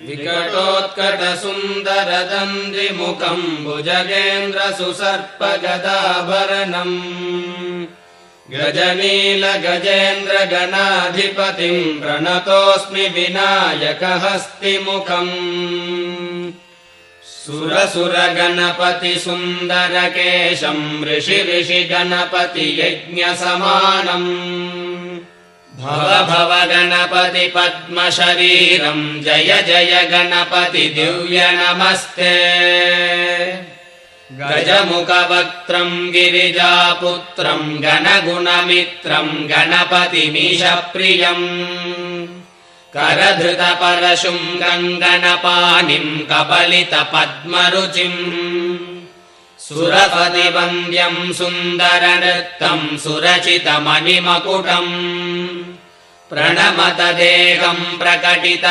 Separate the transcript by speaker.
Speaker 1: विकटोत्कटसुन्दरदन्दिमुखम् भुजगेन्द्रसुसर्पगदाभरणम् गजनीलगजेन्द्रगणाधिपतिम् प्रणतोऽस्मि विनायकहस्तिमुखम् सुरसुरगणपतिसुन्दरकेशम् ऋषिगणपतियज्ञसमानम् भव भव गणपति पद्मशरीरम् जय जय गणपति दिव्य नमस्ते गजमुखवक्त्रम् गिरिजापुत्रम् गणगुणमित्रम् गणपतिमीशप्रियम् करधृतपरशुम् गङ्गणपाणिम् कबलितपद्मरुचिम् सुरपतिवन्द्यम् सुन्दरनृत्तम् सुरचितमणिमकुटम् प्रणमत देहम् प्रकटित